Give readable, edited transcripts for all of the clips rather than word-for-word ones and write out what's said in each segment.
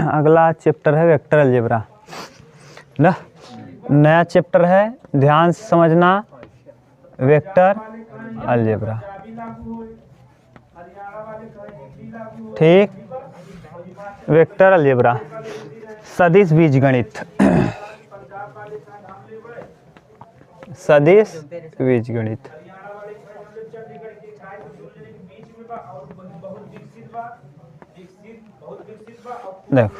अगला चैप्टर है vector algebra ना, नया चैप्टर है, ध्यान से समझना, वेक्टर अलजेब्रा। ठीक, वेक्टर अलजेब्रा, सदिश बीजगणित, सदिश बीजगणित। देखो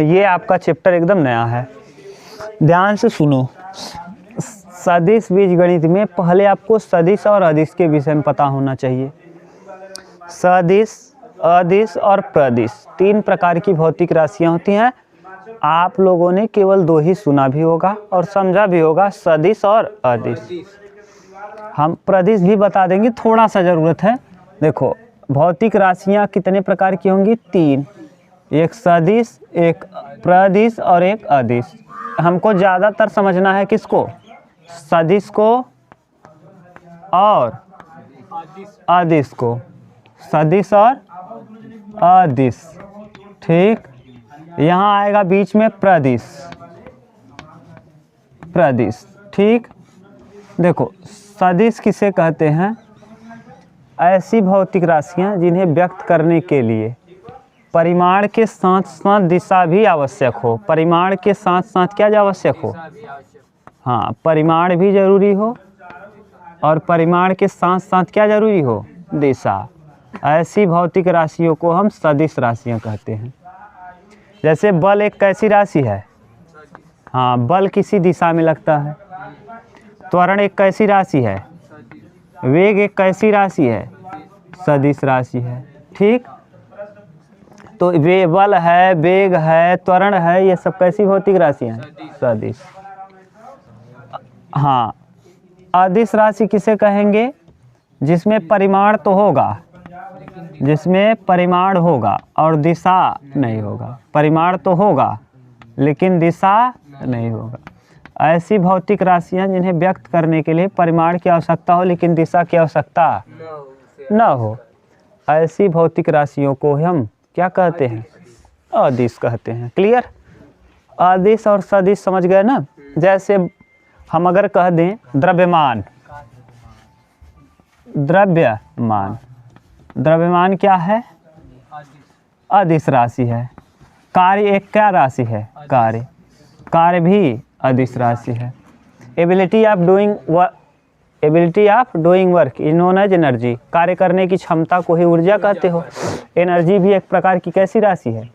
ये आपका चैप्टर एकदम नया है, ध्यान से सुनो। सदिश बीजगणित में पहले आपको सदिश और अदिश के विषय में पता होना चाहिए। सदिश, अदिश और प्रदिश 3 प्रकार की भौतिक राशियां होती हैं। आप लोगों ने केवल 2 ही सुना भी होगा और समझा भी होगा, सदिश और अदिश। हम प्रदिश भी बता देंगे, थोड़ा सा ज़रूरत है। देखो भौतिक राशियां कितने प्रकार की होंगी? 3, एक सदिश, एक प्रदिश और एक अदिश। हमको ज़्यादातर समझना है किसको? सदिश को और अदिश को, सदिश और अदिश। ठीक, यहाँ आएगा बीच में प्रदिश, प्रदिश। ठीक, देखो सदिश किसे कहते हैं? ऐसी भौतिक राशियाँ जिन्हें व्यक्त करने के लिए परिमाण के साथ साथ दिशा भी आवश्यक हो। परिमाण के साथ साथ क्या आवश्यक हो? हाँ, परिमाण भी जरूरी हो और परिमाण के साथ साथ क्या जरूरी हो? दिशा। ऐसी भौतिक राशियों को हम सदिश राशियाँ कहते हैं। जैसे बल एक कैसी राशि है? हाँ, बल किसी दिशा में लगता है। त्वरण एक कैसी राशि है? वेग एक कैसी राशि है? सदिश राशि है। ठीक, तो वे बल है, वेग है, त्वरण है, ये सब कैसी भौतिक राशियाँ हैं? सदिश। हाँ, अदिश राशि किसे कहेंगे? जिसमें परिमाण तो होगा, जिसमें परिमाण होगा और दिशा नहीं होगा। परिमाण तो होगा लेकिन दिशा नहीं होगा। ऐसी भौतिक राशियाँ जिन्हें व्यक्त करने के लिए परिमाण की आवश्यकता हो लेकिन दिशा की आवश्यकता न हो, ऐसी भौतिक राशियों को हम क्या कहते हैं? अदिश कहते हैं। क्लियर? अदिश और सदिश समझ गए ना? जैसे हम अगर कह दें द्रव्यमान, द्रव्यमान, द्रव्यमान क्या है? अदिश राशि है। कार्य एक क्या राशि है? कार्य, कार्य भी अदिश राशि है। Ability of doing work is known as energy. कार्य करने की क्षमता को ही ऊर्जा कहते हो। एनर्जी भी एक प्रकार की कैसी राशि है?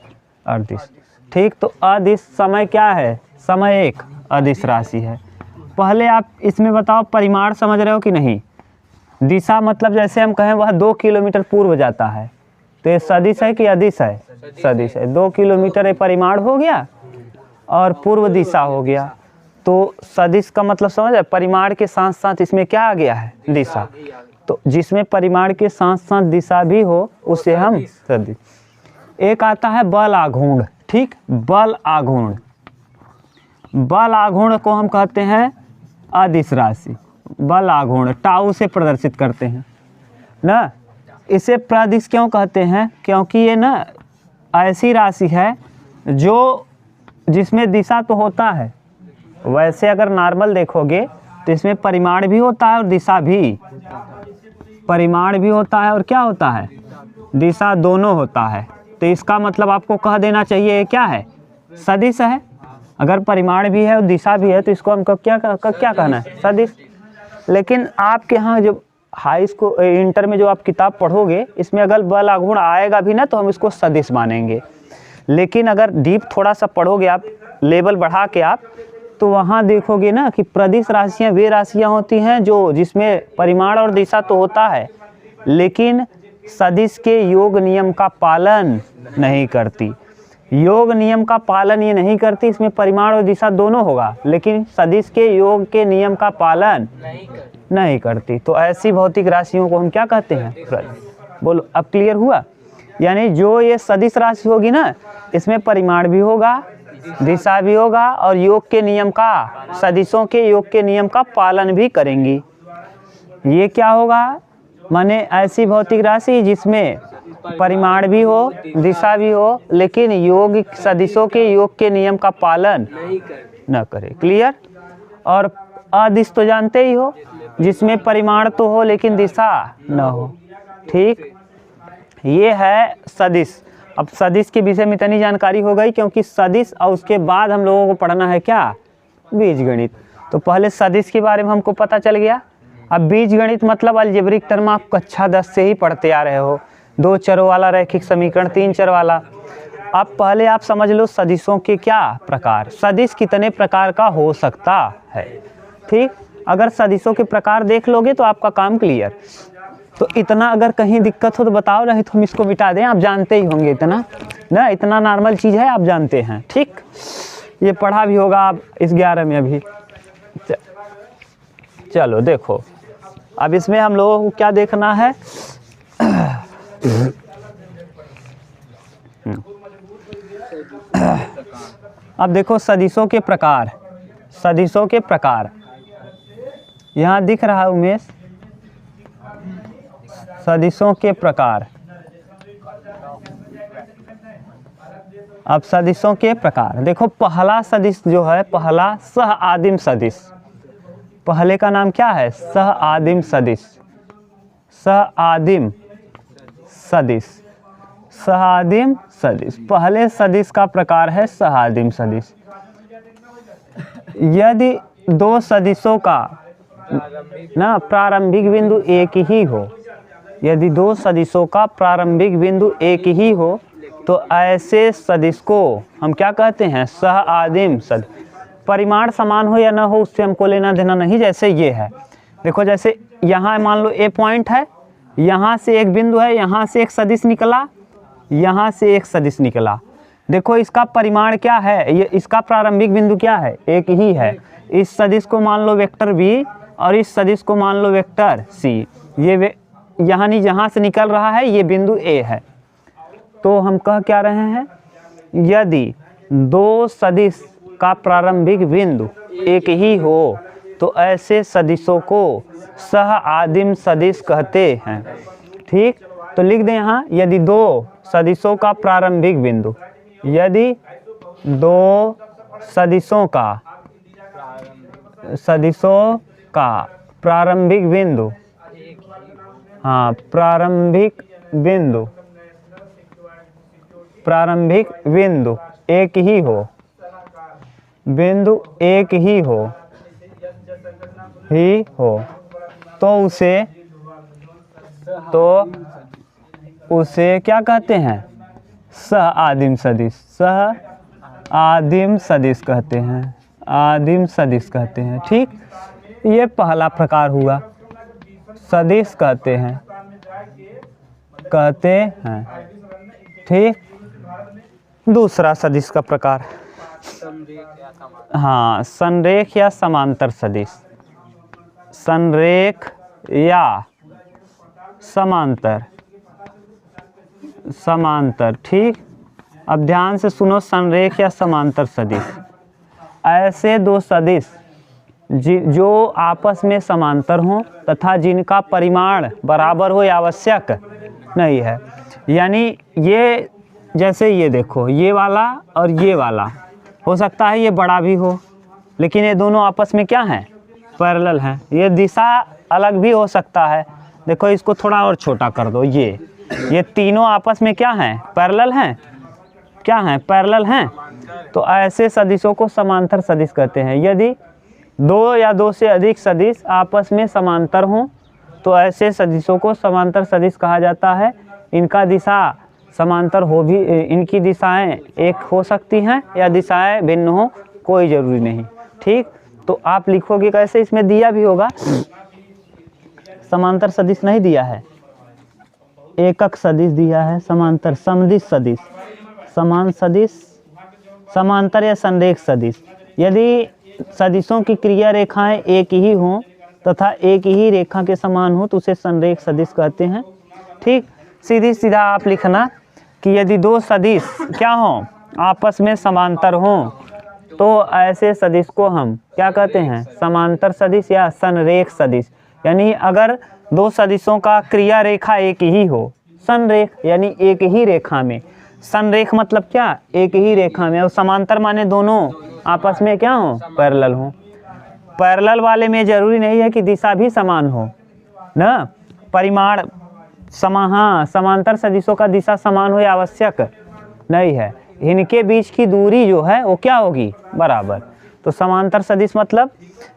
अदिश। ठीक, तो अदिश समय क्या है? समय एक अदिश राशि है। पहले आप इसमें बताओ परिमाण समझ रहे हो कि नहीं? दिशा मतलब जैसे हम कहें वह 2 किलोमीटर पूर्व जाता है, तो ये सदिश है कि अदिश है? सदिश है। 2 किलोमीटर परिमाण हो गया और पूर्व दिशा हो गया, तो सदिश का मतलब समझ है? परिमाण के साथ साथ इसमें क्या आ गया है? दिशा। तो जिसमें परिमाण के साथ साथ दिशा भी हो उसे हम सदिश। एक आता है बल आघूर्ण। ठीक, बल आघूर्ण, बल आघूर्ण को हम कहते हैं अदिश राशि। बल आघूर्ण टाउ से प्रदर्शित करते हैं ना। इसे प्रदिश क्यों कहते हैं? क्योंकि ये ना ऐसी राशि है जो जिसमें दिशा तो होता है। वैसे अगर नॉर्मल देखोगे तो इसमें परिमाण भी होता है और दिशा भी। परिमाण भी होता है और क्या होता है? दिशा दोनों होता है। तो इसका मतलब आपको कह देना चाहिए क्या है? सदिश है। अगर परिमाण भी है और दिशा भी है तो इसको हमको क्या कहना है? सदिश। लेकिन आपके यहाँ जो हाई स्कूल इंटर में जो आप किताब पढ़ोगे इसमें अगर बल आघूर्ण आएगा भी ना तो हम इसको सदिश मानेंगे। लेकिन अगर डीप थोड़ा सा पढ़ोगे आप, लेवल बढ़ा के आप, तो वहाँ देखोगे ना कि प्रदिश राशियाँ वे राशियाँ होती हैं जो जिसमें परिमाण और दिशा तो होता है लेकिन सदिश के योग नियम का पालन नहीं करती। योग नियम का पालन ये नहीं करती, इसमें परिमाण और दिशा दोनों होगा लेकिन सदिश के योग के नियम का पालन नहीं करती। तो ऐसी भौतिक राशियों को हम क्या कहते हैं? प्रदिश। बोलो अब क्लियर हुआ? यानी जो ये सदिश राशि होगी ना इसमें परिमाण भी होगा, दिशा भी होगा और योग के नियम का, सदिशों के योग के नियम का पालन भी करेंगी। ये क्या होगा? माने ऐसी भौतिक राशि जिसमें परिमाण भी हो, दिशा भी हो, लेकिन योग सदिशों के योग के नियम का पालन न करे। क्लियर। और अदिश तो जानते ही हो, जिसमें परिमाण तो हो लेकिन दिशा न हो। ठीक, ये है सदिश। अब सदिश के विषय में इतनी जानकारी हो गई, क्योंकि सदिश और उसके बाद हम लोगों को पढ़ना है क्या, बीजगणित। तो पहले सदिश के बारे में हमको पता चल गया। अब बीजगणित मतलब अलजेब्रिक टर्म आप कक्षा 10 से ही पढ़ते आ रहे हो, 2 चरों वाला रैखिक समीकरण, 3 चर वाला। अब पहले आप समझ लो सदिशों के क्या प्रकार, सदिश कितने प्रकार का हो सकता है। ठीक, अगर सदिशों के प्रकार देख लोगे तो आपका काम क्लियर। तो इतना अगर कहीं दिक्कत हो तो बताओ, नहीं तो हम इसको मिटा दें, आप जानते ही होंगे इतना ना, इतना नॉर्मल चीज़ है, आप जानते हैं। ठीक, ये पढ़ा भी होगा आप इस 11 में अभी। चलो देखो, अब इसमें हम लोगों को क्या देखना है। अब देखो सदिशों के प्रकार, सदिशों के प्रकार यहाँ दिख रहा है उमेश, सदिशों के प्रकार। अब सदिशों के प्रकार देखो, पहला सदिश जो है, पहला सह आदिम सदिश, पहले का नाम क्या है, सह आदिम सदिश, सह आदिम सदिश, सह आदिम सदिश। पहले सदिश का प्रकार है सह आदिम सदिश। यदि दो सदिशों का ना प्रारंभिक बिंदु एक ही हो, यदि दो सदिशों का प्रारंभिक बिंदु एक ही हो तो ऐसे सदिश को हम क्या कहते हैं, सह आदिम सदिश। परिमाण समान हो या ना हो उससे हमको लेना देना नहीं। जैसे ये है, देखो जैसे यहाँ मान लो ए पॉइंट है, यहाँ से एक बिंदु है, यहाँ से एक सदिश निकला, यहाँ से एक सदिश निकला। देखो इसका परिमाण क्या है, ये इसका प्रारंभिक बिंदु क्या है, एक ही है। इस सदिश को मान लो वेक्टर बी और इस सदिश को मान लो वेक्टर सी। ये यहाँ नहीं, जहाँ से निकल रहा है ये बिंदु ए है। तो हम कह क्या रहे हैं, यदि दो सदिश का प्रारंभिक बिंदु एक ही हो तो ऐसे सदिशों को सह आदिम सदिश कहते हैं। ठीक, तो लिख दें यहाँ, यदि दो सदिशों का प्रारंभिक बिंदु, यदि दो सदिशों का प्रारंभिक बिंदु, हाँ प्रारंभिक बिंदु एक ही हो, बिंदु एक ही हो तो उसे क्या कहते हैं, सह आदिम सदिश, सह आदिम सदिश कहते हैं, आदिम सदिश कहते हैं। ठीक, ये पहला प्रकार हुआ, सदिश कहते हैं। ठीक, दूसरा सदिश का प्रकार, हाँ संरेख या समांतर सदिश, संरेख या समांतर। ठीक, अब ध्यान से सुनो, संरेख या समांतर सदिश ऐसे दो सदिश जो आपस में समांतर हों तथा जिनका परिमाण बराबर हो आवश्यक नहीं है। यानी ये जैसे ये देखो, ये वाला और ये वाला, हो सकता है ये बड़ा भी हो लेकिन ये दोनों आपस में क्या हैं, पैरेलल हैं। ये दिशा अलग भी हो सकता है, देखो इसको थोड़ा और छोटा कर दो, ये तीनों आपस में क्या हैं, पैरेलल हैं, क्या हैं, पैरेलल हैं। तो ऐसे सदिशों को समांतर सदिश कहते हैं। यदि दो या दो से अधिक सदिश आपस में समांतर हों तो ऐसे सदिशों को समांतर सदिश कहा जाता है। इनका दिशा समांतर हो भी, इनकी दिशाएं एक हो सकती हैं या दिशाएं भिन्न हो, कोई ज़रूरी नहीं। ठीक, तो आप लिखोगे कैसे, इसमें दिया भी होगा, समांतर सदिश नहीं दिया है, एकक सदिश दिया है, समांतर समदिश सदिश, समान सदिश, समांतर या संरेख सदिश। यदि सदिशों की क्रिया रेखाएं एक ही हों तथा एक ही रेखा के समान हो तो उसे संरेख सदिश कहते हैं। ठीक, सीधी सीधा आप लिखना कि यदि दो सदिश क्या हों, आपस में समांतर हों तो ऐसे सदिश को हम क्या कहते हैं, समांतर सदिश या संरेख सदिश। यानी अगर दो सदिशों का क्रिया रेखा एक ही हो, संरेख यानी एक ही रेखा में। संरेख मतलब क्या, एक ही रेखा में। और समांतर माने दोनों आपस में क्या हो, पैरेलल हो। पैरेलल वाले में जरूरी नहीं है कि दिशा भी समान हो ना। परिमाण हाँ, समांतर सदिशों का दिशा समान हो, आवश्यक नहीं है। इनके बीच की दूरी जो है वो क्या होगी, बराबर। तो समांतर सदिश मतलब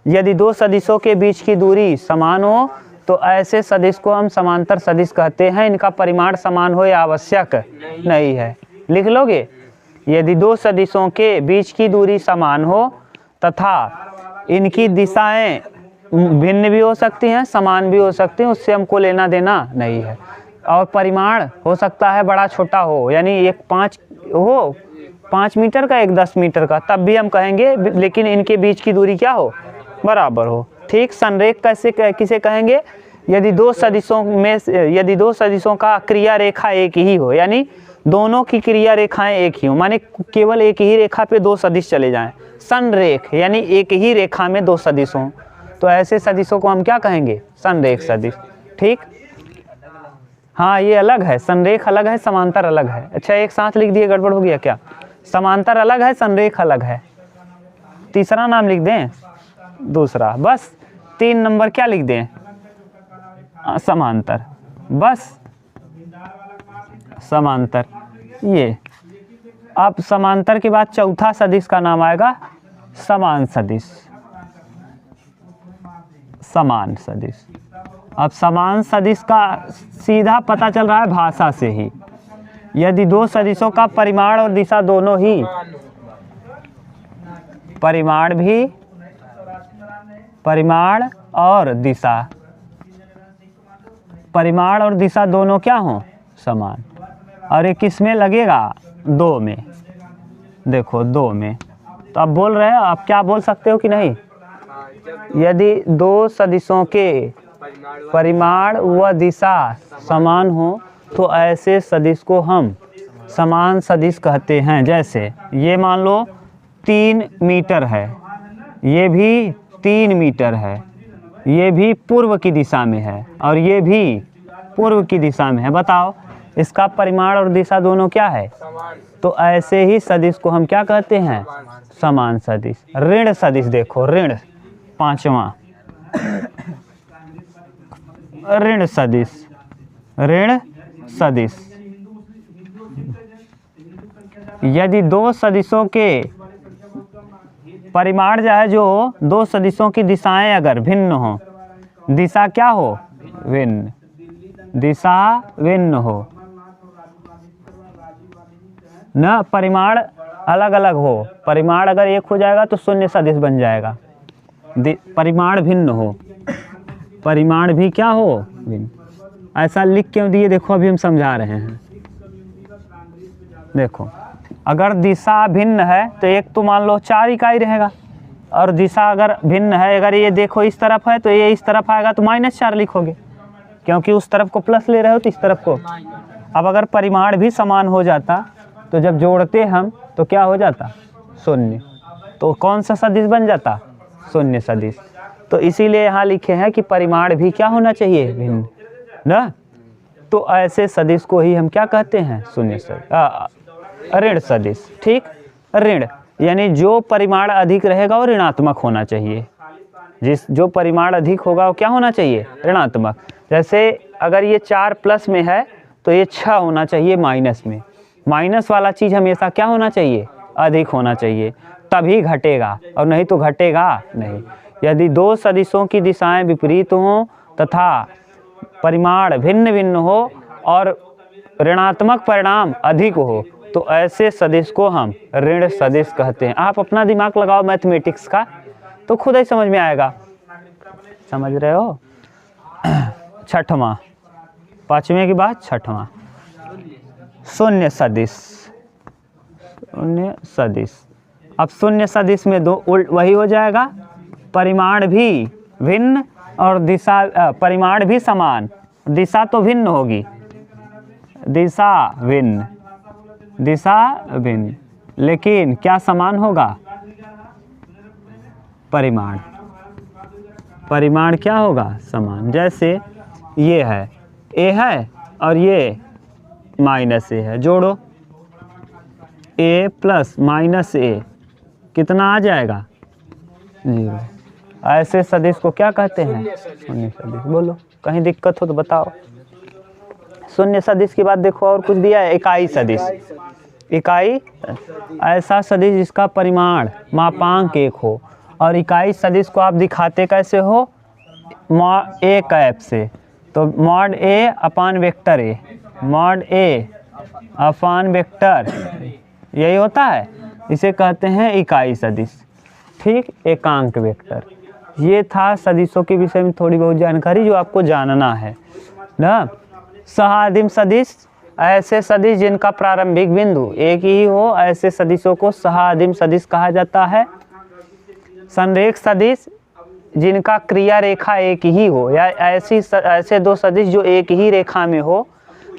यदि दो सदिशों के बीच की दूरी समान हो तो ऐसे सदिश को हम समांतर सदिश कहते हैं। इनका परिमाण समान हो या आवश्यक नहीं है। लिख लोगे, यदि दो सदिशों के बीच की दूरी समान हो तथा इनकी दिशाएं भिन्न भी हो सकती हैं, समान भी हो सकती हैं, उससे हमको लेना देना नहीं है। और परिमाण हो सकता है बड़ा छोटा हो, यानी एक 5 मीटर का, एक 10 मीटर का, तब भी हम कहेंगे, लेकिन इनके बीच की दूरी क्या हो, बराबर हो। ठीक। संरेख कैसे किसे कहेंगे, यदि दो सदिशों का क्रिया रेखा एक ही हो, यानी दोनों की क्रिया रेखाएं एक ही हो, माने केवल एक ही रेखा पे दो सदिश चले जाएं। संरेख यानी एक ही रेखा में दो सदिश हों, तो ऐसे सदिशों को हम क्या कहेंगे, संरेख सदिश। ठीक। हाँ, ये अलग है, संरेख अलग है, समांतर अलग है। अच्छा, एक साथ लिख दिए, गड़बड़ हो गया क्या। समांतर अलग है, संरेख अलग है। तीसरा नाम लिख दें, दूसरा, बस 3 नंबर क्या लिख दें, समांतर, बस समांतर। ये अब समांतर के बाद चौथा सदिश का नाम आएगा समान सदिश। समान सदिश। अब समान सदिश का सीधा पता चल रहा है भाषा से ही। यदि दो सदिशों का परिमाण और दिशा दोनों ही, परिमाण और दिशा दोनों क्या हो, समान, और ये किस में लगेगा, 2 में। देखो 2 में, तो आप बोल रहे हैं, आप क्या बोल सकते हो कि नहीं, यदि दो सदिशों के परिमाण व दिशा समान हो तो ऐसे सदिश को हम समान सदिश कहते हैं। जैसे ये मान लो 3 मीटर है, ये भी 3 मीटर है, ये भी पूर्व की दिशा में है और ये भी पूर्व की दिशा में है। बताओ इसका परिमाण और दिशा दोनों क्या है, तो ऐसे ही सदिश को हम क्या कहते हैं, समान सदिश। ऋण सदिश देखो, ऋण 5वां, ऋण सदिश, ऋण सदिश। यदि दो सदिशों के परिमाण जो है, जो दो सदिशों की दिशाएं अगर भिन्न हो, दिशा क्या हो, भिन्न, दिशा भिन्न हो न, परिमाण अलग अलग हो, परिमाण अगर एक हो जाएगा तो शून्य सदिश बन जाएगा। परिमाण भिन्न हो, परिमाण भी क्या हो, भिन्न। ऐसा लिख क्यों दिए, देखो अभी हम समझा रहे हैं। देखो अगर दिशा भिन्न है तो एक तो मान लो 4 इकाई रहेगा, और दिशा अगर भिन्न है, अगर ये देखो इस तरफ है तो ये इस तरफ आएगा तो -4 लिखोगे, क्योंकि उस तरफ को प्लस ले रहे हो तो इस तरफ को। अब अगर परिमाण भी समान हो जाता तो जब जोड़ते हम तो क्या हो जाता, शून्य, तो कौन सा सदिश बन जाता, शून्य सदिश। तो इसीलिए यहाँ लिखे हैं कि परिमाण भी क्या होना चाहिए, भिन्न ना। तो ऐसे सदिश को ही हम क्या कहते हैं, शून्य सदिश, ऋण सदिश। ठीक। ऋण यानी जो परिमाण अधिक रहेगा वो ऋणात्मक होना चाहिए। जो परिमाण अधिक होगा वो क्या होना चाहिए, ऋणात्मक। जैसे अगर ये 4 प्लस में है तो ये 6 होना चाहिए माइनस में। माइनस वाला चीज़ हमेशा क्या होना चाहिए, अधिक होना चाहिए, तभी घटेगा, और नहीं तो घटेगा नहीं। यदि दो सदिशों की दिशाएं विपरीत हों तथा परिमाण भिन्न भिन्न हो और ऋणात्मक परिणाम अधिक हो तो ऐसे सदिश को हम ऋण सदिश कहते हैं। आप अपना दिमाग लगाओ मैथमेटिक्स का तो खुद ही समझ में आएगा। समझ रहे हो। 6वां, 5वें के बाद 6वां, शून्य सदिश। शून्य सदिश। अब शून्य सदिश में दो वही हो जाएगा, परिमाण भी भिन्न और दिशा, परिमाण भी समान, दिशा तो भिन्न होगी, दिशा भिन्न, दिशा भिन्न, लेकिन क्या समान होगा, परिमाण, परिमाण क्या होगा, समान। जैसे ये है, ए है और ये माइनस ए है, जोड़ो a प्लस माइनस ए कितना आ जाएगा 0। ऐसे सदिश को क्या कहते हैं? शून्य सदिश। बोलो, कहीं दिक्कत हो तो बताओ। शून्य सदिश के बाद देखो और कुछ दिया है, इकाई सदिश। इकाई ऐसा सदिश जिसका परिमाण मापांक 1 हो, और इकाई सदिश को आप दिखाते कैसे हो? मॉड ए कैप से। तो mod A upon vector A, mod A upon vector, यही होता है, इसे कहते हैं इकाई सदिश। ठीक, एकांक वेक्टर। ये था सदिशों के विषय में थोड़ी बहुत जानकारी जो आपको जानना है ना। सहादिम सदिश, ऐसे सदिश जिनका प्रारंभिक बिंदु एक ही हो, ऐसे सदिशों को सहादिम सदिश कहा जाता है। संरेख सदिश, जिनका क्रिया रेखा एक ही हो, या ऐसे दो सदिश जो एक ही रेखा में हो,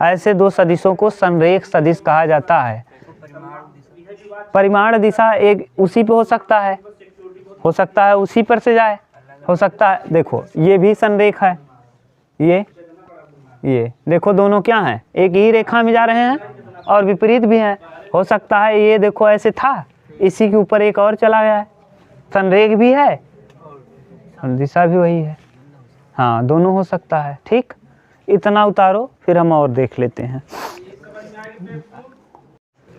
ऐसे दो सदिशों को संरेख सदिश कहा जाता है। परिमाण दिशा एक उसी पे हो सकता है उसी पर से जाए, हो सकता है। देखो ये भी संरेख है, ये देखो दोनों क्या हैं? एक ही रेखा में जा रहे हैं और विपरीत भी हैं। हो सकता है ये देखो ऐसे था, इसी के ऊपर एक और चला गया है, संरेख भी है और दिशा भी वही है। हाँ, दोनों हो सकता है। ठीक, इतना उतारो, फिर हम और देख लेते हैं।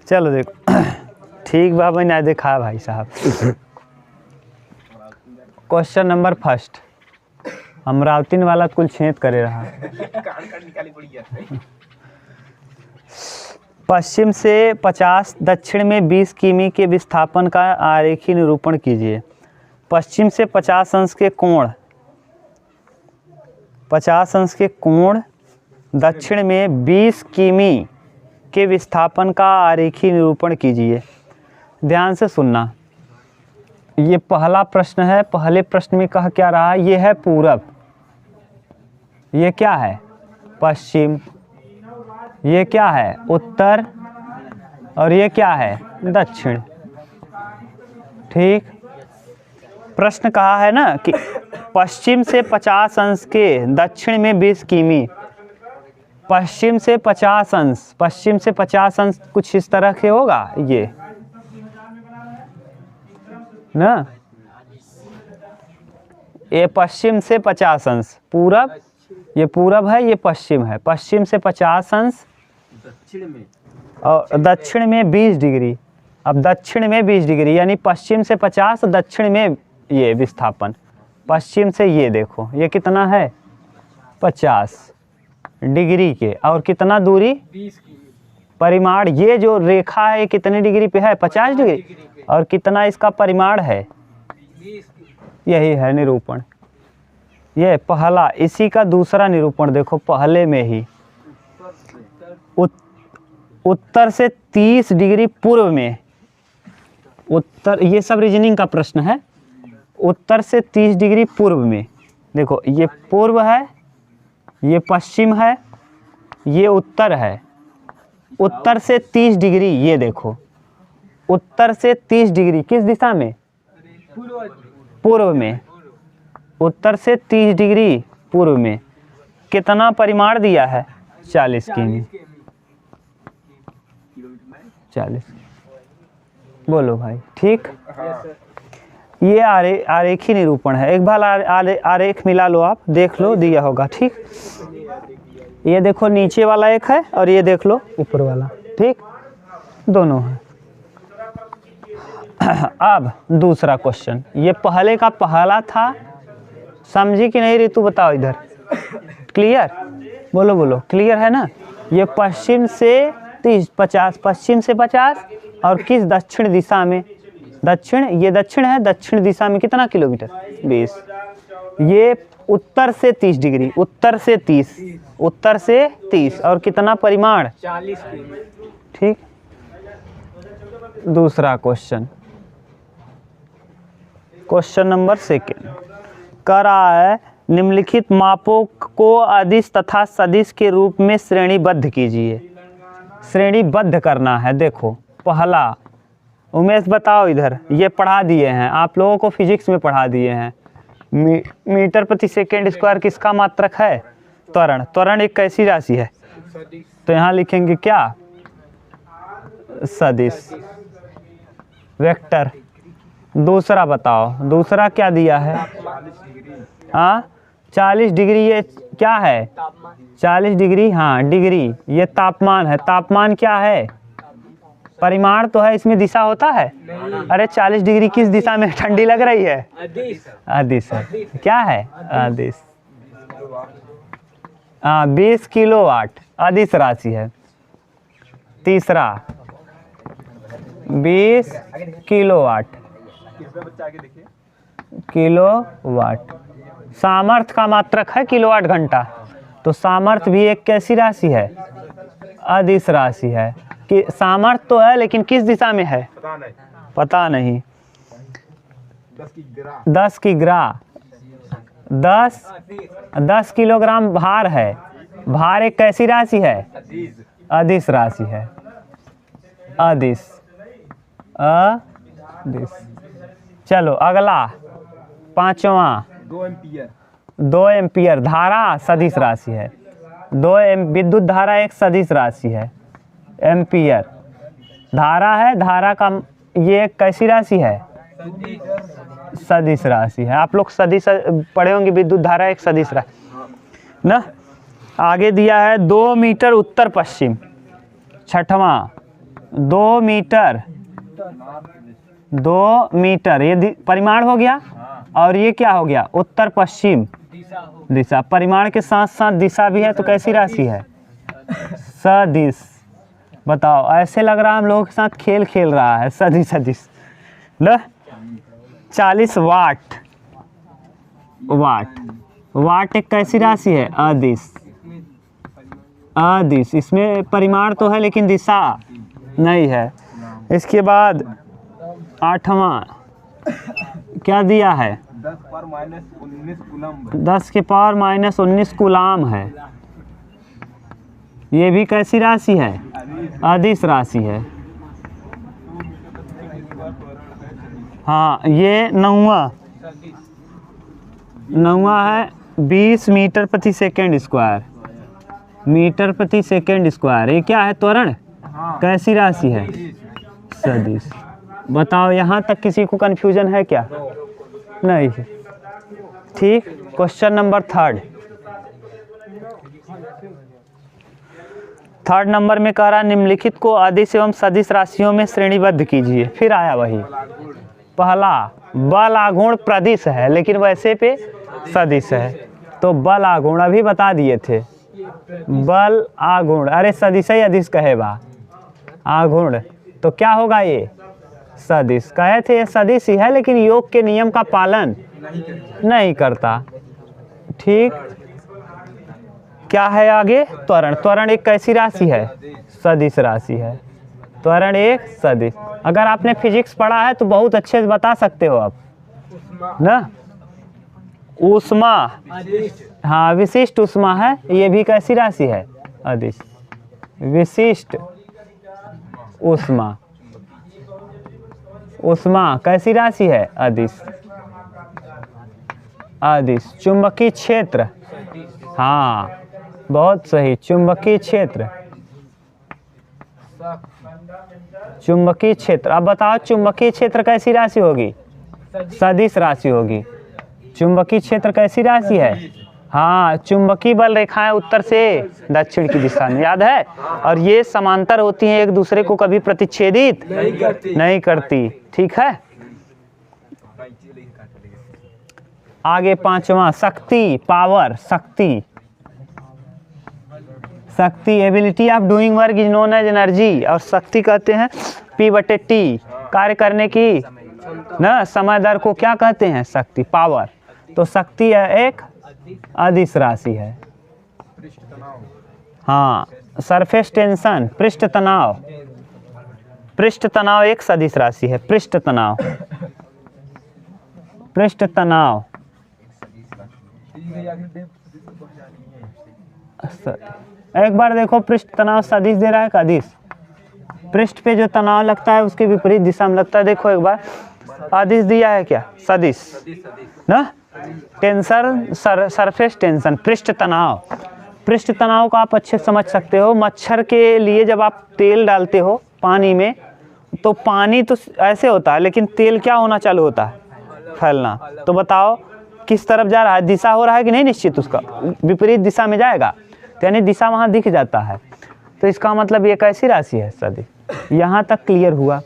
चलो देखो, ठीक बाबा ने देखा भाई साहब। क्वेश्चन नंबर फर्स्ट, अमरावती वाला कुल छेद करे रहा। पश्चिम से 50, दक्षिण में 20 किमी के विस्थापन का आरेखीय निरूपण कीजिए। पश्चिम से 50 अंश के कोण, 50 अंश के कोण, दक्षिण में 20 किमी के विस्थापन का आरेखीय निरूपण कीजिए। ध्यान से सुनना, ये पहला प्रश्न है। पहले प्रश्न में कहा क्या रहा? ये है पूरब, ये क्या है? पश्चिम, ये क्या है? उत्तर, और ये क्या है? दक्षिण। ठीक, प्रश्न कहा है ना कि पश्चिम से 50 अंश के, दक्षिण में 20 किमी। पश्चिम से 50 अंश, पश्चिम से 50 अंश कुछ इस तरह से होगा, ये ना, ये पश्चिम से 50 अंश, पूरब, ये पूरब है, ये पश्चिम है। पश्चिम से 50 अंश दक्षिण में, और दक्षिण में 20 डिग्री। अब दक्षिण में 20 डिग्री यानी पश्चिम से 50, दक्षिण में ये विस्थापन। पश्चिम से ये देखो, ये कितना है? 50 डिग्री के, और कितना दूरी? 20 की। परिमाण, ये जो रेखा है कितने डिग्री पे है? 50 डिग्री। और कितना इसका परिमाण है? 20 की। यही है निरूपण। ये पहला, इसी का दूसरा निरूपण देखो, पहले में ही उत्तर से 30 डिग्री पूर्व में, उत्तर, ये सब रीजनिंग का प्रश्न है। उत्तर से 30 डिग्री पूर्व में, देखो ये पूर्व है, ये पश्चिम है, ये उत्तर है। उत्तर से 30 डिग्री, ये देखो उत्तर से 30 डिग्री किस दिशा में? पूर्व में। उत्तर से 30 डिग्री पूर्व में कितना परिमाण दिया है? 40 किमी। 40, बोलो भाई। ठीक, ये आरेखी निरूपण है। एक बार आरेख मिला लो, आप देख लो, दिया होगा। ठीक, ये देखो नीचे वाला एक है, और ये देख लो ऊपर वाला। ठीक, दोनों है। अब दूसरा क्वेश्चन, ये पहले का पहला था, समझी कि नहीं ऋतु? बताओ इधर। क्लियर? बोलो बोलो, क्लियर है ना? ये पश्चिम से 50, पश्चिम से 50, और किस दक्षिण दिशा में? दक्षिण, ये दक्षिण है, दक्षिण दिशा में कितना किलोमीटर? 20। ये उत्तर से 30 डिग्री, उत्तर से 30, उत्तर से 30, और कितना परिमाण? 40 किमी। ठीक, दूसरा क्वेश्चन, क्वेश्चन नंबर सेकेंड, करा है निम्नलिखित मापों को अदिश तथा सदिश के रूप में श्रेणीबद्ध कीजिए। श्रेणीबद्ध करना है। देखो पहला, उमेश बताओ इधर, ये पढ़ा दिए हैं आप लोगों को, फिजिक्स में पढ़ा दिए हैं। मीटर प्रति सेकेंड स्क्वायर किसका मात्रक है? त्वरण। त्वरण एक कैसी राशि है? तो यहाँ लिखेंगे क्या, सदिश, वेक्टर। दूसरा बताओ, दूसरा क्या दिया है, हाँ 40 डिग्री, ये क्या है 40 डिग्री, हाँ डिग्री, ये तापमान है। तापमान क्या है, परिमाण तो है, इसमें दिशा होता है। अरे 40 डिग्री किस दिशा में ठंडी लग रही है, अदिश है, क्या है अदिश। 20 किलोवाट अदिश राशि है। तीसरा 20 किलोवाट, किलोवाट सामर्थ्य का मात्रक है किलोवाट घंटा, तो सामर्थ्य भी एक कैसी राशि है, अदिश राशि है। कि सामर्थ्य तो है लेकिन किस दिशा में है, पता नहीं। 10 की ग्रा, 10 किलोग्राम भार है। भार एक कैसी राशि है, अदिश राशि है, अदिश, अदिश। चलो अगला पांचवा, 2 एम्पियर धारा सदिश राशि है। विद्युत धारा एक सदिश राशि है। एम्पियर धारा है, धारा का ये एक कैसी राशि है, सदिश राशि है। आप लोग सदिश पढ़े होंगे, विद्युत धारा एक सदिश राशि ना। आगे दिया है 2 मीटर उत्तर पश्चिम। छठवां 2 मीटर ये परिमाण हो गया, और ये क्या हो गया, उत्तर पश्चिम दिशा। परिमाण के साथ साथ दिशा भी है, तो कैसी राशि है, सदिश। बताओ, ऐसे लग रहा है हम लोगों के साथ खेल खेल रहा है, सदिश सदिश ना। 40 वाट, वाट एक कैसी राशि है, अदिश, अदिश। इसमें परिमाण तो है लेकिन दिशा नहीं है। इसके बाद 8वां क्या दिया है, 10 के पावर माइनस 19 कूलाम है। ये भी कैसी राशि है, अदिश राशि है। हाँ ये 9वां है 20 मीटर प्रति सेकेंड स्क्वायर, मीटर प्रति सेकेंड स्क्वायर। ये क्या है, त्वरण कैसी राशि है, सदिश। बताओ यहाँ तक किसी को कन्फ्यूजन है क्या, नहीं। ठीक, क्वेश्चन नंबर 3rd नंबर में कह रहा निम्नलिखित को अदिश एवं सदिश राशियों में श्रेणीबद्ध कीजिए। फिर आया वही, पहला बल आघूर्ण प्रदिश है लेकिन वैसे पे सदिश है, तो बल आघूर्ण अभी बता दिए थे, बल आघूर्ण। अरे सदिश ही अदिश कहे बा, आघूर्ण तो क्या होगा, ये सदिश। कहे थे ये सदिश ही है लेकिन योग के नियम का पालन नहीं करता। ठीक, क्या है आगे, त्वरण। त्वरण एक कैसी राशि है, सदिश राशि है। त्वरण एक सदिश। अगर आपने फिजिक्स पढ़ा है तो बहुत अच्छे से बता सकते हो आप ना। ऊष्मा, हाँ विशिष्ट ऊष्मा है, ये भी कैसी राशि है, अदिश, विशिष्ट ऊष्मा। ऊष्मा कैसी राशि है, अदिश, अदिश। चुंबकीय क्षेत्र, हाँ बहुत सही, चुंबकीय क्षेत्र, चुंबकीय क्षेत्र। अब बताओ चुंबकीय क्षेत्र कैसी राशि होगी, सदिश राशि होगी। चुंबकीय क्षेत्र कैसी राशि है, हाँ चुंबकीय बल रेखाएं उत्तर से दक्षिण की दिशा में, याद है। और ये समांतर होती हैं, एक दूसरे को कभी प्रतिच्छेदित नहीं करती। ठीक है, आगे 5वां शक्ति, पावर, शक्ति। शक्ति ability of doing work is known as energy, और शक्ति कहते हैं P/T, कार्य करने की ना समय दर को क्या कहते हैं, शक्ति, पावर। तो शक्ति एक अदिश राशि है। हाँ सरफेस टेंशन, पृष्ठ तनाव, पृष्ठ तनाव एक सदिश राशि है। पृष्ठ तनाव, पृष्ठ तनाव एक बार देखो, पृष्ठ तनाव सदिश दे रहा है, अदिश। पृष्ठ पे जो तनाव लगता है उसके विपरीत दिशा में लगता है। देखो एक बार, अदिश दिया है क्या, सदिश ना। टेंशन, सरफेस टेंशन, पृष्ठ तनाव। पृष्ठ तनाव को आप अच्छे समझ सकते हो। मच्छर के लिए जब आप तेल डालते हो पानी में, तो पानी तो ऐसे होता है, लेकिन तेल क्या होना चालू होता है? फैलना। तो बताओ किस तरफ जा रहा है? दिशा हो रहा है कि नहीं निश्चित, उसका विपरीत दिशा में जाएगा, तो यानी दिशा वहाँ दिख जाता है। तो इसका मतलब ये कैसी राशि है सदिश? यहाँ तक क्लियर हुआ।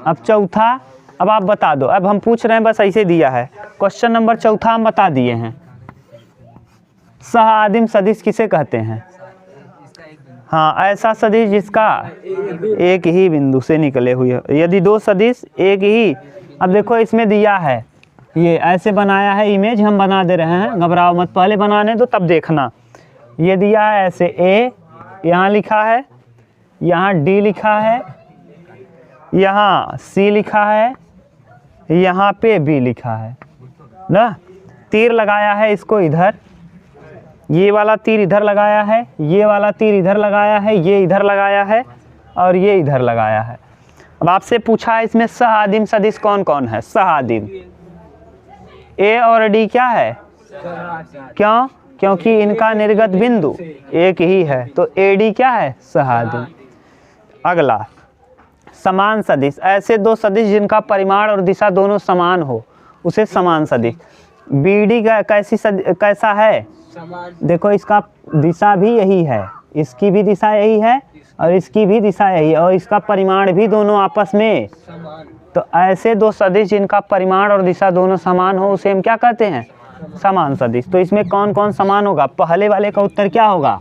अब चौथा, अब आप बता दो। अब हम पूछ रहे हैं, बस ऐसे दिया है। क्वेश्चन नंबर चौथा हम बता दिए हैं। सह आदिम सदिश किसे कहते हैं? हाँ, ऐसा सदिश जिसका एक ही बिंदु से निकले हुए। यदि दो सदिश एक ही, अब देखो इसमें दिया है, ये ऐसे बनाया है इमेज, हम बना दे रहे हैं, घबराओ मत, पहले बनाने दो तब देखना। ये दिया है ऐसे, ए यहाँ लिखा है, यहाँ डी लिखा है, यहाँ सी लिखा है, यहाँ पे बी लिखा है ना। तीर लगाया है इसको इधर, ये वाला तीर इधर लगाया है, ये वाला तीर इधर लगाया है, ये इधर लगाया है और ये इधर लगाया है। अब आपसे पूछा है इसमें सह आदिम सदिश कौन कौन है? सह आदिम ए और डी क्या है? क्यों? क्योंकि इनका निर्गत बिंदु एक ही है, तो ए डी क्या है? सह आदिम। अगला, समान सदिश, ऐसे दो सदिश जिनका परिमाण और दिशा दोनों समान हो, उसे समान सदिश। बी डी कैसा है? देखो इसका दिशा भी यही है, इसकी भी दिशा यही है और इसकी भी दिशा यही है, और इसका परिमाण भी दोनों आपस में। तो ऐसे दो सदिश जिनका परिमाण और दिशा दोनों समान हो, उसे हम क्या कहते हैं? समान सदिश। तो इसमें कौन कौन समान होगा? पहले वाले का उत्तर क्या होगा?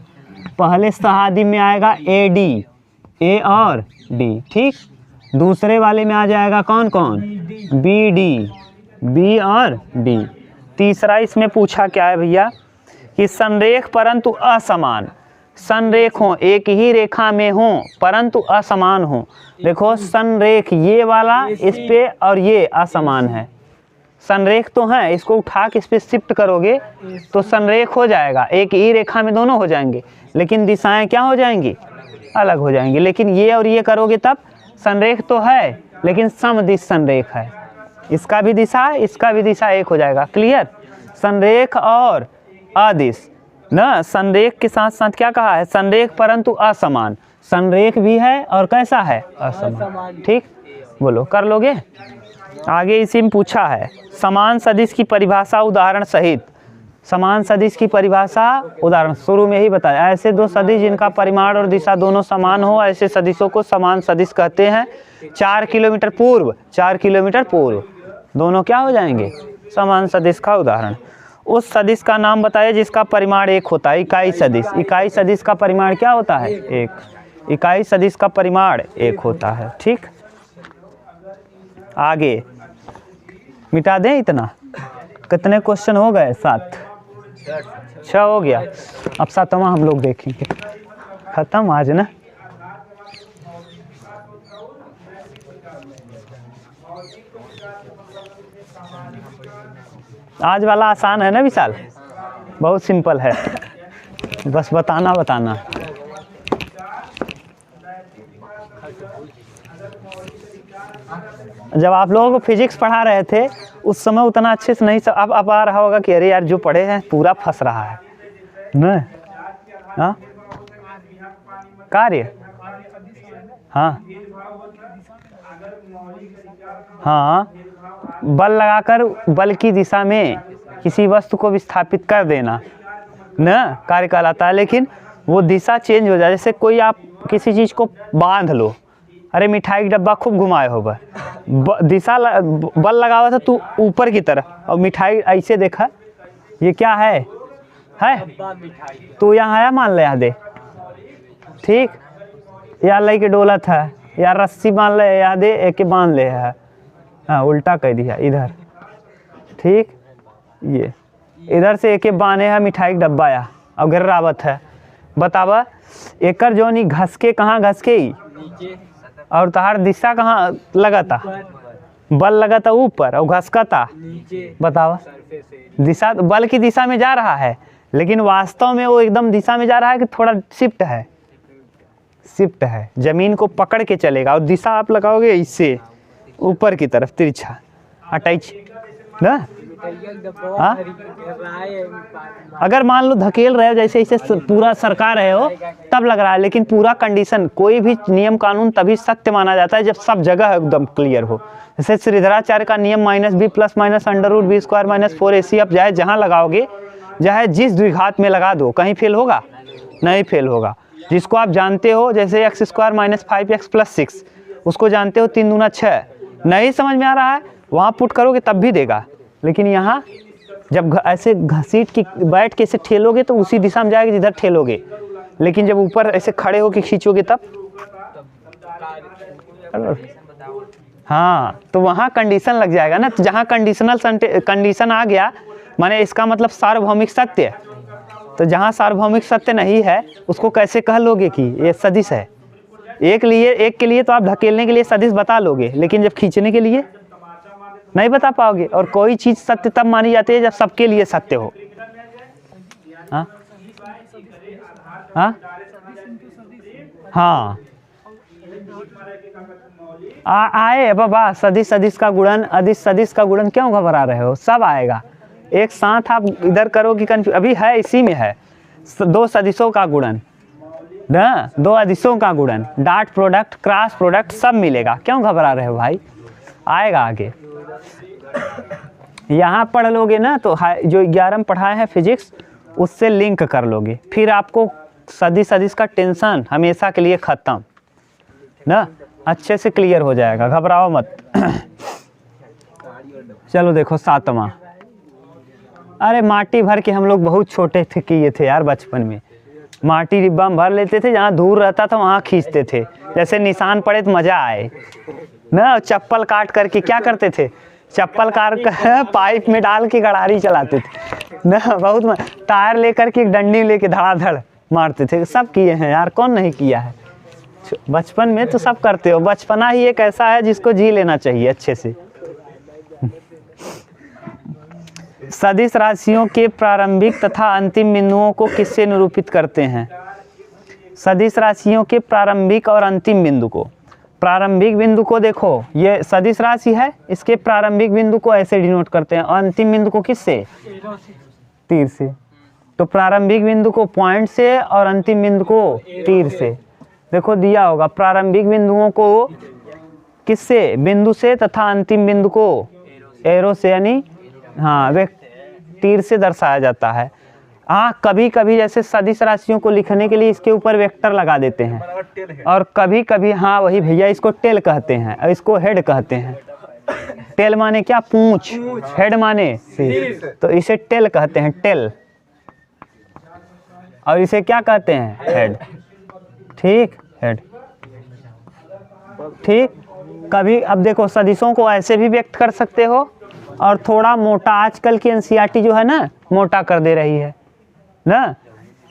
पहले सह आदिम में आएगा ए डी, ए और डी, ठीक। दूसरे वाले में आ जाएगा कौन कौन? बी डी, बी और डी। तीसरा इसमें पूछा क्या है भैया कि संरेख परंतु असमान। संरेख हो, एक ही रेखा में हो परंतु असमान हो। देखो संरेख, ये वाला इस पे और ये असमान है। संरेख तो है, इसको उठा के इस पे शिफ्ट करोगे तो संरेख हो जाएगा, एक ही रेखा में दोनों हो जाएंगे, लेकिन दिशाएं क्या हो जाएंगी? अलग हो जाएंगी। लेकिन ये और ये करोगे तब संरेख तो है, लेकिन समदिश संरेख है। इसका भी दिशा, इसका भी दिशा एक हो जाएगा। क्लियर? संरेख और अदिश ना, संरेख के साथ साथ क्या कहा है? संरेख परंतु असमान। संरेख भी है और कैसा है? असमान। ठीक, बोलो कर लोगे? आगे इसी में पूछा है समान सदिश की परिभाषा उदाहरण सहित। समान सदिश की परिभाषा उदाहरण शुरू में ही बताया। ऐसे दो सदिश जिनका परिमाण और दिशा दोनों समान हो, ऐसे सदिशों को समान सदिश कहते हैं। 4 किलोमीटर पूर्व, 4 किलोमीटर पूर्व दोनों क्या हो जाएंगे? समान सदिश का उदाहरण। उस सदिश का नाम बताइए जिसका परिमाण एक होता है। इकाई सदिश। इकाई सदिश का परिमाण क्या होता है? एक। इकाई सदिश का परिमाण एक होता है। ठीक, आगे मिटा दें इतना। कितने क्वेश्चन हो गए? 7, 6 हो गया। अब 7वां हम लोग देखेंगे। खत्म आज ना। आज वाला आसान है ना विशाल? बहुत सिंपल है, बस बताना। जब आप लोगों को फिजिक्स पढ़ा रहे थे उस समय उतना अच्छे से नहीं, अब आ रहा होगा कि अरे यार जो पढ़े हैं पूरा फंस रहा है न। हाँ, कार्य, हाँ हाँ, बल लगाकर बल की दिशा में किसी वस्तु को विस्थापित कर देना न कार्य कहलाता है। लेकिन वो दिशा चेंज हो जाए, जैसे कोई आप किसी चीज़ को बांध लो, अरे मिठाई का डब्बा खूब घुमाए होगा, दिशा बल लगा हुआ था तू ऊपर की तरफ, और मिठाई ऐसे देखा, ये क्या है तो यहाँ आया मान ले दे, ठीक, या ले के डोला था, या रस्सी बांध ले या दे एक के बांध ले है, हाँ उल्टा कह दिया इधर, ठीक, ये इधर से एक बांधे है मिठाई का डब्बा या और गिर्रावत है। बतावा एकर जोनी घस के कहाँ घस के और तहार दिशा कहाँ लगाता, बल लगाता ऊपर और घसकता, बतावा दिशा बल की दिशा में जा रहा है, लेकिन वास्तव में वो एकदम दिशा में जा रहा है कि थोड़ा शिफ्ट है, जमीन को पकड़ के चलेगा। और दिशा आप लगाओगे इससे ऊपर की तरफ तिरछा अटैच ना, हाँ? अगर मान लो धकेल रहे हो जैसे इसे पूरा सरका रहे हो तब लग रहा है, लेकिन पूरा कंडीशन कोई भी नियम कानून तभी सत्य माना जाता है जब सब जगह एकदम क्लियर हो। जैसे श्रीधराचार्य का नियम -b + -√b² - 4ac आप चाहे जहाँ लगाओगे, चाहे जिस द्विघात में लगा दो, कहीं फेल होगा? नहीं फेल होगा। जिसको आप जानते हो, जैसे x² - 5x + 6 उसको जानते हो, 3 दूना 6, नहीं समझ में आ रहा है वहाँ पुट करोगे तब भी देगा। लेकिन यहाँ जब ऐसे घसीट के बैठ के ऐसे ठेलोगे तो उसी दिशा में जाएगा जिधर ठेलोगे, लेकिन जब ऊपर ऐसे खड़े होके खींचोगे तब हाँ, तो वहाँ कंडीशन लग जाएगा ना। तो जहाँ कंडीशन आ गया माने इसका मतलब सार्वभौमिक सत्य। तो जहाँ सार्वभौमिक सत्य नहीं है उसको कैसे कह लोगे कि ये सदिश है? एक के लिए तो आप धकेलने के लिए सदिश बता लोगे, लेकिन जब खींचने के लिए नहीं बता पाओगे। और कोई चीज़ सत्य तब मानी जाती है जब सबके लिए सत्य हो। हाँ हाँ हाँ, आए बाबा, सदिश का गुणन, सदिश का गुणन, क्यों घबरा रहे हो? सब आएगा एक साथ। आप इधर करो कि अभी है, इसी में है 2 सदिशों का गुणन ना, 2 अदिशों का गुणन, डॉट प्रोडक्ट, क्रॉस प्रोडक्ट सब मिलेगा। क्यों घबरा रहे हो भाई? आएगा आगे। यहाँ पढ़ लोगे ना तो जो 11 में पढ़ाए हैं फिजिक्स उससे लिंक कर लोगे, फिर आपको सदिश का टेंशन हमेशा के लिए ख़त्म ना, अच्छे से क्लियर हो जाएगा, घबराओ मत। चलो देखो 7वां। अरे माटी भर के हम लोग बहुत छोटे थे किए थे यार, बचपन में माटी डिब्बा में भर लेते थे, जहाँ धूल रहता था वहाँ खींचते थे, जैसे निशान पड़े तो मज़ा आए ना। चप्पल काट करके क्या करते थे, चप्पल काट कर पाइप में डाल के गड़ारी चलाते थे ना, बहुत टायर लेकर के एक डंडी लेके धड़ाधड़ मारते थे। सब किए हैं यार, कौन नहीं किया है? बचपन में तो सब करते हो। बचपना ही एक ऐसा है जिसको जी लेना चाहिए अच्छे से। सदिश राशियों के प्रारंभिक तथा अंतिम बिंदुओं को किससे निरूपित करते हैं? सदिश राशियों के प्रारंभिक और अंतिम बिंदु को, प्रारंभिक बिंदु को देखो, ये सदिश राशि है, इसके प्रारंभिक बिंदु को ऐसे डिनोट करते हैं, अंतिम बिंदु को किससे? तीर से। तो प्रारंभिक बिंदु को पॉइंट से और अंतिम बिंदु को तीर से। देखो दिया होगा, प्रारंभिक बिंदुओं को किससे? बिंदु से, तथा अंतिम बिंदु को एरो से, यानी हाँ वे तीर से दर्शाया जाता है। हाँ, कभी कभी जैसे सदिश राशियों को लिखने के लिए इसके ऊपर वेक्टर लगा देते हैं, और कभी कभी हाँ वही भैया, इसको टेल कहते हैं और इसको हेड कहते हैं। टेल माने क्या? पूंछ। हेड माने सिर, तो इसे टेल कहते हैं, टेल। और इसे क्या कहते हैं? हेड। ठीक, हेड। ठीक। कभी अब देखो सदिशों को ऐसे भी व्यक्त कर सकते हो, और थोड़ा मोटा, आजकल की एनसीईआरटी जो है ना मोटा कर दे रही है ना,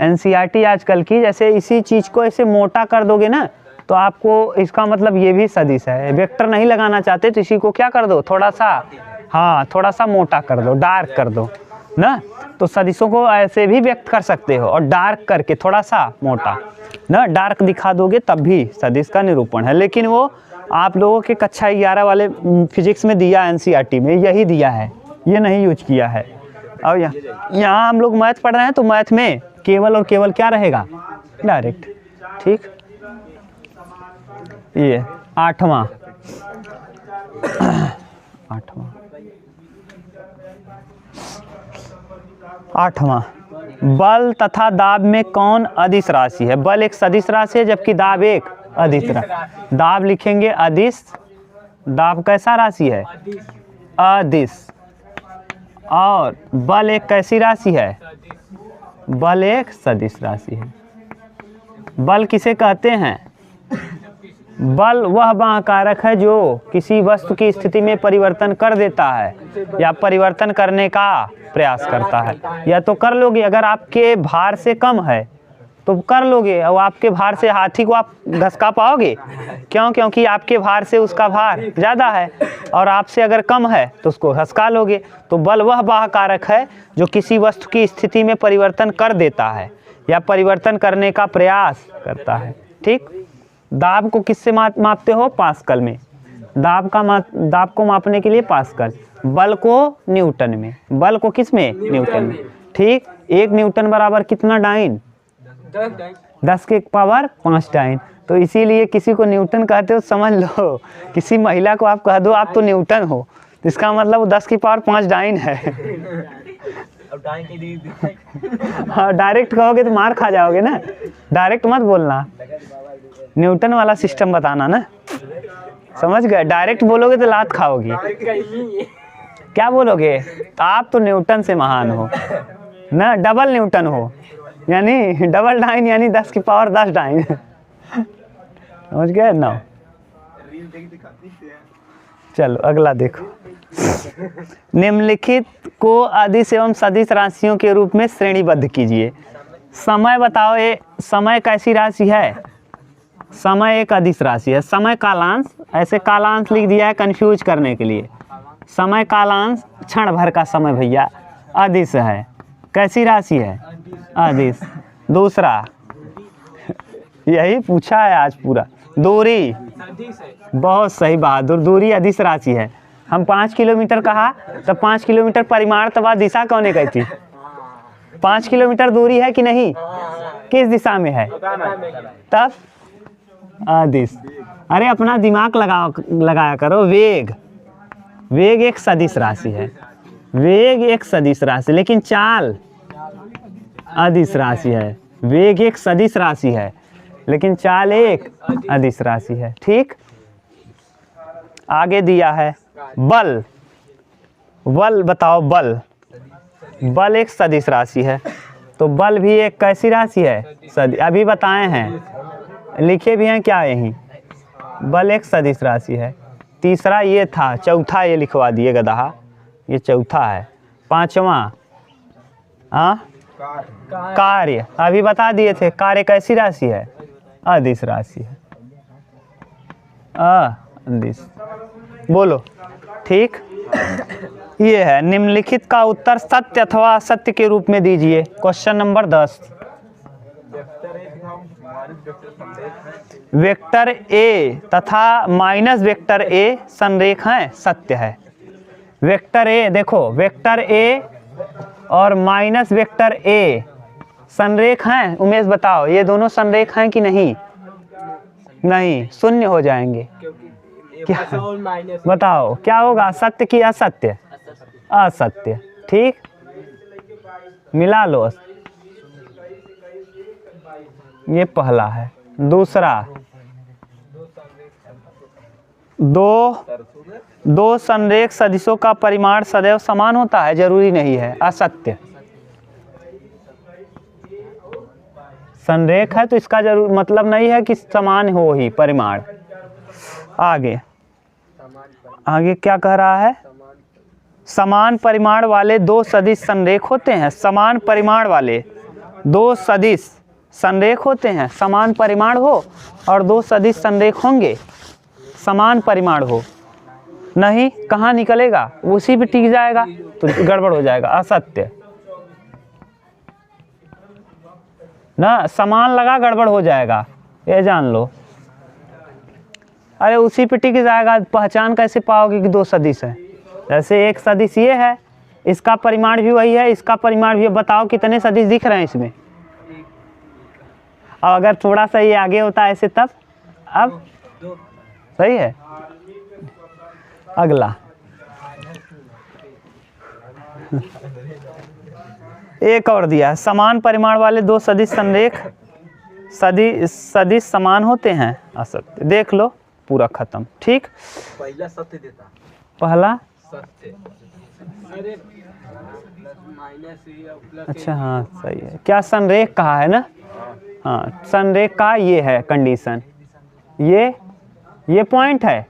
एनसीईआरटी आजकल की, जैसे इसी चीज़ को ऐसे मोटा कर दोगे ना तो आपको इसका मतलब ये भी सदिश है। वेक्टर नहीं लगाना चाहते तो इसी को क्या कर दो, थोड़ा सा, हाँ थोड़ा सा मोटा कर दो, डार्क कर दो ना। तो सदिशों को ऐसे भी व्यक्त कर सकते हो, और डार्क करके थोड़ा सा मोटा ना, डार्क दिखा दोगे तब भी सदिश का निरूपण है। लेकिन वो आप लोगों के कक्षा 11 वाले फिजिक्स में दिया, एनसीईआरटी में यही दिया है, ये नहीं यूज किया है। और यहाँ हम लोग मैथ पढ़ रहे हैं तो मैथ में केवल और केवल क्या रहेगा? डायरेक्ट। ठीक। ये 8वां बल तथा दाब में कौन अदिश राशि है? बल एक सदिश राशि है, जबकि दाब एक अदिश राशि। दाब लिखेंगे अदिश, दाब कैसा राशि है? अदिश। और बल एक कैसी राशि है? बल एक सदिश राशि है। बल किसे कहते हैं? बल वह बाह्य कारक है जो किसी वस्तु की स्थिति में परिवर्तन कर देता है या परिवर्तन करने का प्रयास करता है। या तो कर लोगे, अगर आपके भार से कम है तो कर लोगे, और आपके भार से हाथी को आप घसका पाओगे? क्यों? क्योंकि आपके भार से उसका भार ज़्यादा है, और आपसे अगर कम है तो उसको घसका लोगे। तो बल वह बाह्य कारक है जो किसी वस्तु की स्थिति में परिवर्तन कर देता है या परिवर्तन करने का प्रयास करता है। ठीक। दाब को किससे मापते हो? पास्कल में। दाब को मापने के लिए पास्कल। बल को न्यूटन में, बल को किस में, न्यूटन में। ठीक, 1 न्यूटन बराबर कितना डाइन, 10 के पावर 5 डाइन। तो इसीलिए किसी को न्यूटन कहते हो समझ लो, किसी महिला को आप कह दो आप तो न्यूटन हो, तो इसका मतलब वो 10 की पावर 5 डाइन है। हाँ, डायरेक्ट कहोगे तो मार खा जाओगे ना, डायरेक्ट मत बोलना, न्यूटन वाला सिस्टम बताना ना, समझ गए। डायरेक्ट बोलोगे तो लात खाओगी। क्या बोलोगे, तो आप तो न्यूटन से महान हो ना, डबल न्यूटन हो, यानी डबल डाइन, यानी 10 की पावर 10 डाइन। समझ गए ना। चलो अगला देखो। निम्नलिखित को अदिश एवं सदिश राशियों के रूप में श्रेणीबद्ध कीजिए। समय बताओ, ये समय कैसी राशि है, समय एक अदिश राशि है। समय कालांश, ऐसे कालांश लिख दिया है कंफ्यूज करने के लिए। समय कालांश क्षण भर का समय भैया, अदिश है। कैसी राशि है, अदिश। दूसरा यही पूछा है आज पूरा, दूरी, बहुत सही बहादुर, दूरी अदिश राशि है। हम 5 किलोमीटर कहा तो 5 किलोमीटर परिमाण तब दिशा कौन है कहती, 5 किलोमीटर दूरी है कि नहीं, किस दिशा में है, तब अदिश। अरे अपना दिमाग लगाया करो। वेग, वेग एक सदिश राशि है, वेग एक सदिश राशि, लेकिन चाल अदिश राशि है। वेग एक सदिश राशि है, लेकिन चाल एक अदिश राशि है। ठीक, आगे दिया है बल, बल बताओ, बल, बल एक सदिश राशि है, तो बल भी एक कैसी राशि है, अभी बताए हैं, लिखे भी हैं क्या यहीं, बल एक सदिश राशि है। तीसरा ये था, चौथा ये लिखवा दिए गधा, ये चौथा है। पांचवा कार्य, अभी बता दिए थे, कार्य कैसी राशि है, अदिश राशि है, अदिश। बोलो, ठीक। ये है, निम्नलिखित का उत्तर सत्य अथवा असत्य के रूप में दीजिए। Question number 10। वेक्टर ए तथा माइनस वेक्टर ए संरेख हैं, सत्य है। वेक्टर ए, देखो वेक्टर ए और माइनस वेक्टर ए संरेख हैं। उमेश बताओ, ये दोनों संरेख हैं कि नहीं, नहीं, शून्य हो जाएंगे। क्या बताओ क्या होगा, सत्य कि असत्य, असत्य। ठीक, मिला लो, ये पहला है। दूसरा, दो संरेख सदिशों का परिमाण सदैव समान होता है, जरूरी नहीं है, असत्य। संरेख है तो इसका जरूर मतलब नहीं है कि समान हो ही परिमाण। आगे आगे क्या कह रहा है, समान परिमाण वाले दो सदिश संरेख होते हैं। समान परिमाण वाले दो सदिश संरेख होते हैं, समान परिमाण हो और दो सदिश संरेख होंगे, समान परिमाण हो, नहीं कहाँ निकलेगा, उसी पे टिक जाएगा तो गड़बड़ हो जाएगा, असत्य ना, समान लगा गड़बड़ हो जाएगा, ये जान लो। अरे उसी पे टिक जाएगा, पहचान कैसे पाओगे कि दो सदिश है। जैसे एक सदिश ये है, इसका परिमाण भी वही है, इसका परिमाण भी, बताओ कितने सदिश दिख रहे हैं इसमें। और अगर थोड़ा सा ये आगे होता है ऐसे तब, अब सही है। अगला एक और दिया है, समान परिमाण वाले दो सदिश संरेख सदिश समान होते हैं, असत्य। देख लो पूरा खत्म। ठीक, पहला सत्य देता, पहला सत्य। अच्छा हाँ सही है, क्या संरेख कहा है ना, हाँ संरेख का ये है कंडीशन, ये पॉइंट है,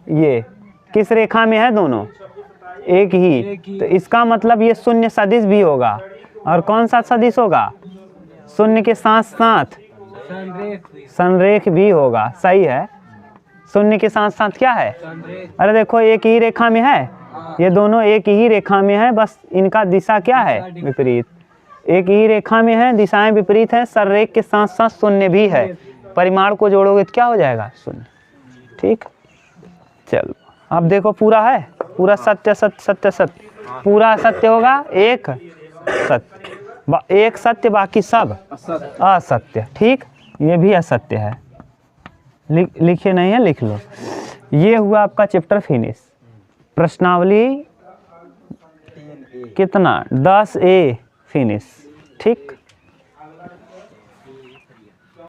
ये किस रेखा में है, दोनों एक ही, तो इसका मतलब ये शून्य सदिश भी होगा। और कौन सा सदिश होगा, शून्य के साथ साथ संरेख भी होगा, सही है। शून्य के साथ साथ क्या है, अरे देखो एक ही रेखा में है, ये दोनों एक ही रेखा में है, बस इनका दिशा क्या है, विपरीत। एक ही रेखा में है, दिशाएं विपरीत है, संरेख के साथ साथ शून्य भी है, परिमाण को जोड़ोगे तो क्या हो जाएगा, शून्य। ठीक, चलो अब देखो पूरा है, पूरा सत्य सत्य सत्य सत्य, पूरा सत्य होगा एक सत्य, एक सत्य बाकी सब असत्य। ठीक, ये भी असत्य है। लिखे नहीं है, लिख लो। ये हुआ आपका चैप्टर फिनिश। प्रश्नावली कितना 10A फिनिश। ठीक।